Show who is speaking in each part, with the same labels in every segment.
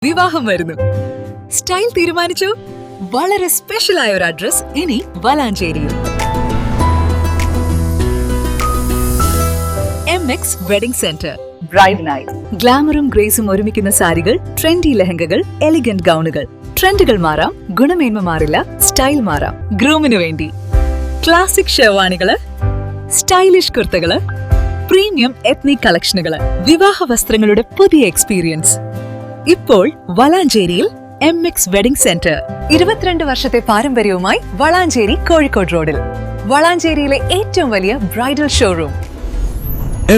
Speaker 1: വിവാഹം വരുന്നു. സ്റ്റൈൽ തീരുമാനിച്ചു. വളരെ സ്പെഷ്യൽ ആയ ഒരു അഡ്രസ് ഇനി വളാഞ്ചേരിയിൽ. MX wedding centre. Bride night. ഗ്ലാമറും ഗ്രേസും ഒരുമിക്കുന്ന സാരികൾ, ട്രെൻഡി ലെഹങ്കകൾ, എലിഗന്റ് ഗൗണുകൾ. ട്രെൻഡുകൾ മാറാം, ഗുണമേന്മ മാറില്ല, സ്റ്റൈൽ മാറാം. ഗ്രൂമിനു വേണ്ടി ക്ലാസിക് ഷെർവാണികള്, സ്റ്റൈലിഷ് കുർത്തകള്, പ്രീമിയം എത്നിക് കളക്ഷനുകള്, വിവാഹ വസ്ത്രങ്ങളുടെ പുതിയ എക്സ്പീരിയൻസ് ഇപ്പോൾ വളാഞ്ചേരിയിൽ. MX wedding centre. 22 വർഷത്തെ പാരമ്പര്യവുമായി വളാഞ്ചേരി കോഴിക്കോട് റോഡിൽ. വളാഞ്ചേരിയിലെ ഏറ്റവും വലിയ bridal showroom.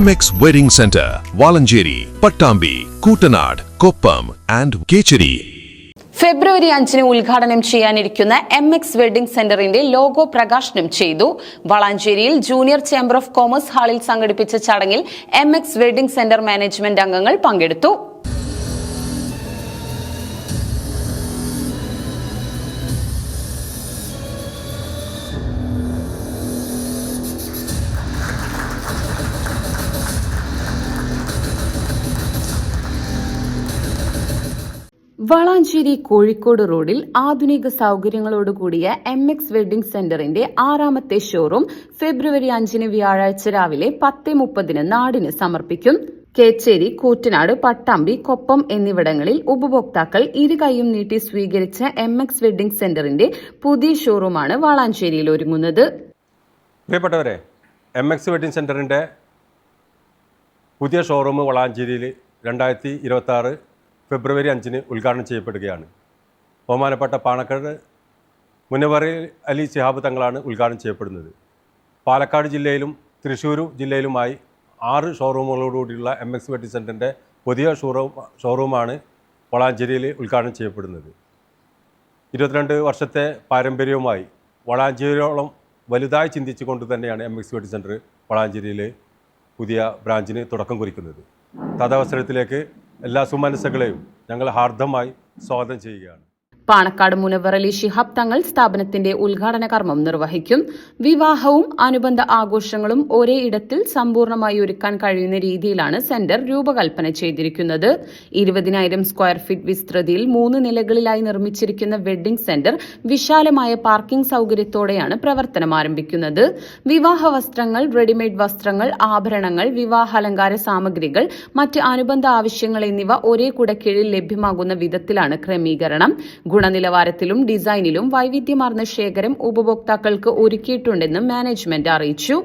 Speaker 2: MX wedding centre, Valanchery, Pattambi, Kootanad, Koppam and Kechery.
Speaker 3: February 5 ഉദ്ഘാടനം ചെയ്യാനിരിക്കുന്ന MX വെഡിംഗ് സെന്ററിന്റെ ലോഗോ പ്രകാശനം ചെയ്തു. വളാഞ്ചേരിയിൽ ജൂനിയർ ചേംബർ ഓഫ് കോമേഴ്സ് ഹാളിൽ സംഘടിപ്പിച്ച ചടങ്ങിൽ MX വെഡിംഗ് സെന്റർ മാനേജ്മെന്റ് അംഗങ്ങൾ പങ്കെടുത്തു. വളാഞ്ചേരി കോഴിക്കോട് റോഡിൽ ആധുനിക സൗകര്യങ്ങളോടുകൂടിയ MX വെഡിംഗ് സെന്ററിന്റെ 6ാമത്തെ ഷോറൂം ഫെബ്രുവരി 5 വ്യാഴാഴ്ച രാവിലെ 10:30 നാടിന് സമർപ്പിക്കും. കേച്ചേരി, കൂറ്റനാട്, പട്ടാമ്പി, കൊപ്പം എന്നിവിടങ്ങളിൽ ഉപഭോക്താക്കൾ ഇരുകൈയും നീട്ടി സ്വീകരിച്ച MX വെഡിംഗ് സെന്ററിന്റെ പുതിയ ഷോറൂമാണ് വളാഞ്ചേരിയിൽ ഒരുങ്ങുന്നത്.
Speaker 4: പ്രിയപ്പെട്ടവരെ, MX വെഡിംഗ് സെന്ററിന്റെ പുതിയ ഷോറൂം വളാഞ്ചേരിയിൽ 2026 ഫെബ്രുവരി 5 ഉദ്ഘാടനം ചെയ്യപ്പെടുകയാണ്. ബഹുമാനപ്പെട്ട പാണക്കാട് മുനവർ അലി ശിഹാബ് തങ്ങളാണ് ഉദ്ഘാടനം ചെയ്യപ്പെടുന്നത്. പാലക്കാട് ജില്ലയിലും തൃശ്ശൂർ ജില്ലയിലുമായി 6 ഷോറൂമുകളോടുകൂടിയുള്ള MX വെഡിംഗ് സെന്ററിൻ്റെ പുതിയ ഷോറൂമാണ് വളാഞ്ചേരിയിൽ ഉദ്ഘാടനം ചെയ്യപ്പെടുന്നത്. 22 വർഷത്തെ പാരമ്പര്യവുമായി വളാഞ്ചേരിയോളം വലുതായി ചിന്തിച്ചുകൊണ്ട് തന്നെയാണ് MX വെഡിംഗ് സെന്റർ വളാഞ്ചേരിയിൽ പുതിയ ബ്രാഞ്ചിന് തുടക്കം കുറിക്കുന്നത്. തദവസരത്തിലേക്ക് എല്ലാ സുമനസ്സുകളെയും ഞങ്ങൾ ഹാർദമായി സ്വാഗതം ചെയ്യുകയാണ്.
Speaker 3: പാണക്കാട് മുനവർ അലി ശിഹാബ് തങ്ങൾ സ്ഥാപനത്തിന്റെ ഉദ്ഘാടന കർമ്മം നിർവഹിക്കും. വിവാഹവും അനുബന്ധ ആഘോഷങ്ങളും ഒരേ ഇടത്തിൽ സമ്പൂർണ്ണമായി ഒരുക്കാൻ കഴിയുന്ന രീതിയിലാണ് സെന്റർ രൂപകൽപ്പന ചെയ്തിരിക്കുന്നത്. 20,000 സ്ക്വയർ ഫീറ്റ് വിസ്തൃതിയിൽ 3 നിലകളിലായി നിർമ്മിച്ചിരിക്കുന്ന വെഡ്ഡിംഗ് സെന്റർ വിശാലമായ പാർക്കിംഗ് സൌകര്യത്തോടെയാണ് പ്രവർത്തനം ആരംഭിക്കുന്നത്. വിവാഹ വസ്ത്രങ്ങൾ, റെഡിമെയ്ഡ് വസ്ത്രങ്ങൾ, ആഭരണങ്ങൾ, വിവാഹാലങ്കാര സാമഗ്രികൾ, മറ്റ് അനുബന്ധ ആവശ്യങ്ങൾ എന്നിവ ഒരേ കുടക്കീഴിൽ ലഭ്യമാകുന്ന വിധത്തിലാണ് ക്രമീകരണം. ഗുണനിലവാരത്തിലും ഡിസൈനിലും വൈവിധ്യമാർന്ന ശേഖരം ഉപഭോക്താക്കൾക്ക് ഒരുക്കിയിട്ടുണ്ടെന്നും മാനേജ്മെന്റ് അറിയിച്ചു.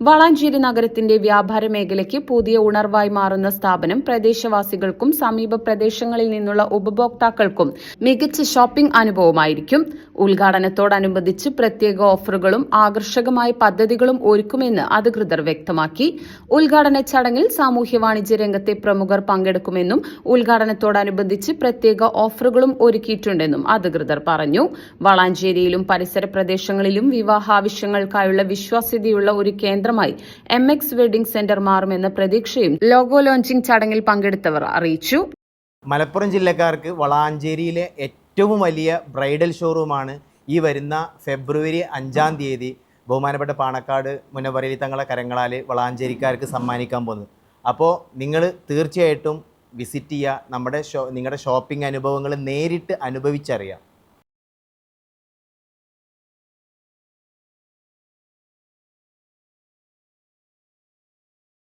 Speaker 3: വളാഞ്ചേരി നഗരത്തിന്റെ വ്യാപാര മേഖലയ്ക്ക് പുതിയ ഉണർവായി മാറുന്ന സ്ഥാപനം പ്രദേശവാസികൾക്കും സമീപ പ്രദേശങ്ങളിൽ നിന്നുള്ള ഉപഭോക്താക്കൾക്കും മികച്ച ഷോപ്പിംഗ് അനുഭവമായിരിക്കും. ഉദ്ഘാടനത്തോടനുബന്ധിച്ച് പ്രത്യേക ഓഫറുകളും ആകർഷകമായ പദ്ധതികളും ഒരുക്കുമെന്ന് അധികൃതർ വ്യക്തമാക്കി. ഉദ്ഘാടന ചടങ്ങിൽ സാമൂഹ്യ വാണിജ്യ രംഗത്തെ പ്രമുഖർ പങ്കെടുക്കുമെന്നും ഉദ്ഘാടനത്തോടനുബന്ധിച്ച് പ്രത്യേക ഓഫറുകളും ഒരുക്കിയിട്ടുണ്ടെന്നും അധികൃതർ പറഞ്ഞു. വളാഞ്ചേരിയിലും പരിസര പ്രദേശങ്ങളിലും വിവാഹാവശ്യങ്ങൾക്കായുള്ള വിശ്വാസ്യതയുള്ള ഒരു കേന്ദ്രമായി MX വെഡിംഗ് സെന്റർ മാറുമെന്ന പ്രതീക്ഷയും ലോഗോ ലോഞ്ചിംഗ് ചടങ്ങിൽ പങ്കെടുത്തവർ അറിയിച്ചു.
Speaker 5: മലപ്പുറം ജില്ലക്കാർക്ക് വളാഞ്ചേരിയിലെ ഏറ്റവും വലിയ ബ്രൈഡൽ ഷോറൂമാണ് ഈ വരുന്ന ഫെബ്രുവരി 5 ബഹുമാനപ്പെട്ട പാണക്കാട് മുനവർ അലി തങ്ങളെ കരങ്ങളാൽ വളാഞ്ചേരിക്കാർക്ക് സമ്മാനിക്കാൻ പോകുന്നത്. അപ്പോൾ നിങ്ങൾ തീർച്ചയായിട്ടും വിസിറ്റ് ചെയ്യുക. നിങ്ങളുടെ ഷോപ്പിംഗ് അനുഭവങ്ങൾ നേരിട്ട് അനുഭവിച്ചറിയാം.